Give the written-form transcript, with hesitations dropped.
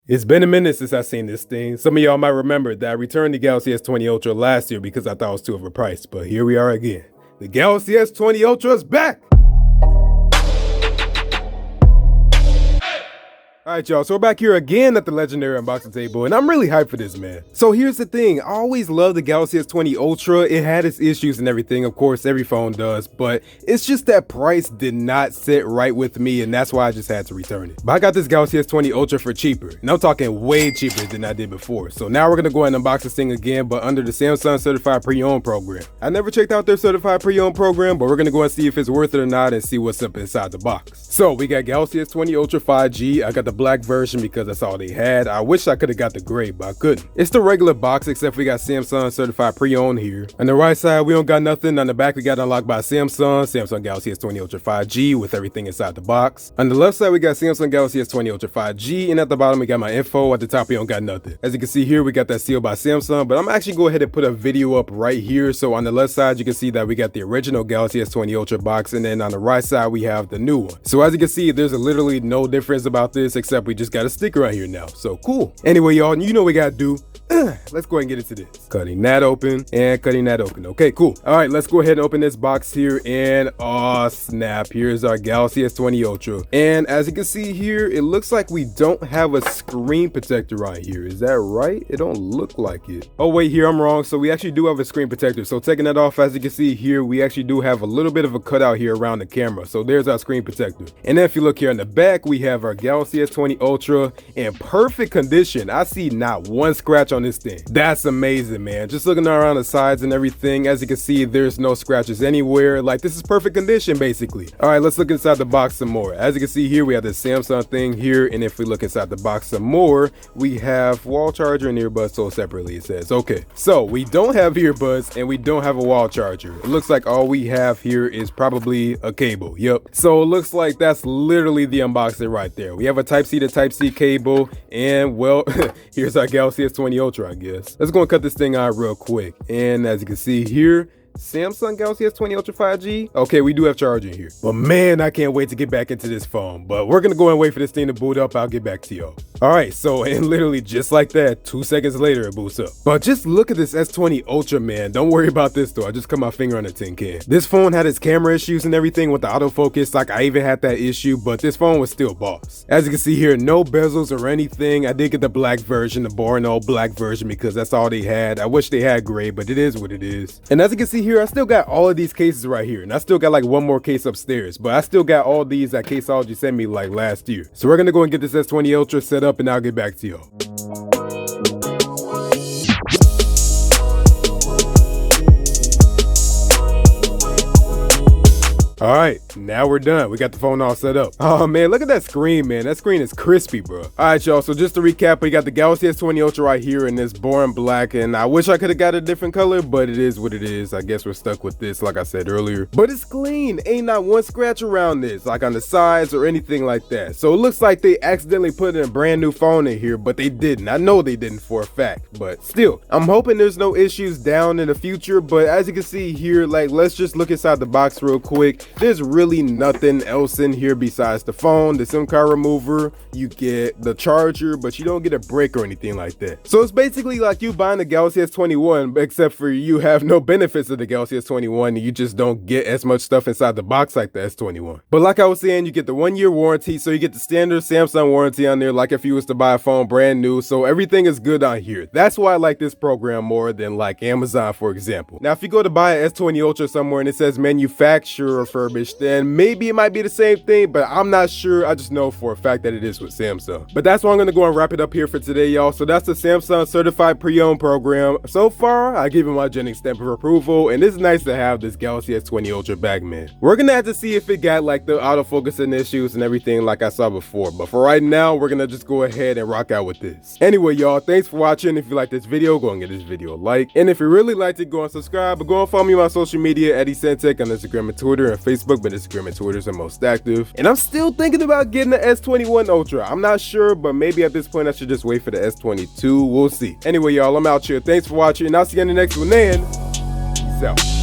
It's been a minute since I've seen this thing. Some of y'all might remember that I returned the Galaxy S20 Ultra last year because I thought it was too overpriced, but here we are again. The Galaxy S20 Ultra is back! Alright y'all, so we're back here again at the legendary unboxing table, and I'm really hyped for this, man. So here's the thing, I always loved the Galaxy S20 Ultra. It had its issues and everything, of course every phone does, but it's just that price did not sit right with me, and that's why I just had to return it. But I got this Galaxy S20 Ultra for cheaper, and I'm talking way cheaper than I did before. So now we're gonna go ahead and unbox this thing again, but under the Samsung Certified Pre-Owned program. I never checked out their Certified Pre-Owned program, but we're gonna go and see if it's worth it or not and see what's up inside the box. So we got Galaxy S20 Ultra 5G. I got the black version because that's all they had. I wish I could have got the gray, but I couldn't. It's the regular box, except we got Samsung Certified Pre-Owned here. On the right side, we don't got nothing. On the back, we got unlocked by Samsung Galaxy S20 Ultra 5G with everything inside the box. On the left side, we got Samsung Galaxy S20 Ultra 5G, and at the bottom, we got my info. At the top, we don't got nothing. As you can see here, we got that seal by Samsung, but I'm actually go ahead and put a video up right here. So on the left side, you can see that we got the original Galaxy S20 Ultra box, and then on the right side, we have the new one. So as you can see, there's literally no difference about this, except we just got a sticker right here now. So cool. Anyway, y'all, you know what we gotta do. Let's go ahead and get into this. Cutting that open and cutting that open. Okay, cool. All right, let's go ahead and open this box here, and oh snap, here's our Galaxy S20 Ultra. And as you can see here, it looks like we don't have a screen protector right here. Is that right? It don't look like it. Oh wait, here I'm wrong. So we actually do have a screen protector. So taking that off, as you can see here, we actually do have a little bit of a cutout here around the camera. So there's our screen protector. And then if you look here in the back, we have our Galaxy S20 Ultra in perfect condition. I see not one scratch on this thing. That's amazing, man. Just looking around the sides and everything, as you can see, there's no scratches anywhere. Like, this is perfect condition basically. All right, let's look inside the box some more. As you can see here, we have the Samsung thing here, and if we look inside the box some more, we have wall charger and earbuds sold separately, it says. Okay, so we don't have earbuds and we don't have a wall charger. It looks like all we have here is probably a cable. Yep. So it looks like that's literally the unboxing right there. We have a Type-C to Type-C cable, and well, here's our Galaxy S20 Ultra, I guess. Let's go and cut this thing out real quick. And as you can see here, Samsung Galaxy S20 Ultra 5G. Okay, we do have charging here. But man, I can't wait to get back into this phone. But we're gonna go and wait for this thing to boot up. I'll get back to y'all. All right, so and literally just like that, 2 seconds later, it boots up. But just look at this S20 Ultra, man. Don't worry about this though. I just cut my finger on the tin can. This phone had its camera issues and everything with the autofocus. Like, I even had that issue, but this phone was still boss. As you can see here, no bezels or anything. I did get the black version, the boring old black version, because that's all they had. I wish they had gray, but it is what it is. And as you can see here, I still got all of these cases right here, and I still got like one more case upstairs, but I still got all these that Caseology sent me like last year. So we're gonna go and get this S20 Ultra set up, and I'll get back to y'all. All right, now we're done. We got the phone all set up. Oh man, look at that screen, man. That screen is crispy, bro. All right, y'all, so just to recap, we got the Galaxy S20 Ultra right here in this boring black, and I wish I could have got a different color, but it is what it is. I guess we're stuck with this, like I said earlier. But it's clean. Ain't not one scratch around this, like on the sides or anything like that. So it looks like they accidentally put in a brand new phone in here, but they didn't. I know they didn't for a fact, but still, I'm hoping there's no issues down in the future. But as you can see here, like, let's just look inside the box real quick. There's really nothing else in here besides the phone, the SIM card remover. You get the charger, but you don't get a brick or anything like that. So it's basically like you buying the Galaxy S21, except for you have no benefits of the Galaxy S21, and you just don't get as much stuff inside the box like the S21. But like I was saying, you get the 1-year warranty, so you get the standard Samsung warranty on there, like if you was to buy a phone brand new. So everything is good on here. That's why I like this program more than like Amazon, for example. Now, if you go to buy an S20 Ultra somewhere and it says manufacturer refurbished, then maybe it might be the same thing, but I'm not sure. I just know for a fact that it is with Samsung. But that's why I'm gonna go and wrap it up here for today, y'all. So that's the Samsung Certified Pre-Owned program. So far, I give it my Jennings stamp of approval, and it's nice to have this Galaxy S20 Ultra back, man. We're gonna have to see if it got like the autofocusing issues and everything like I saw before, but for right now, we're gonna just go ahead and rock out with this. Anyway, y'all, thanks for watching. If you like this video, go and give this video a like, and if you really liked it, go and subscribe. But go and follow me on social media at ECentech on Instagram and Twitter, and Facebook, but Instagram and Twitter is the most active. And I'm still thinking about getting the S21 Ultra. I'm not sure, but maybe at this point I should just wait for the S22. We'll see. Anyway, y'all, I'm out here. Thanks for watching, and I'll see you in the next one, and peace out.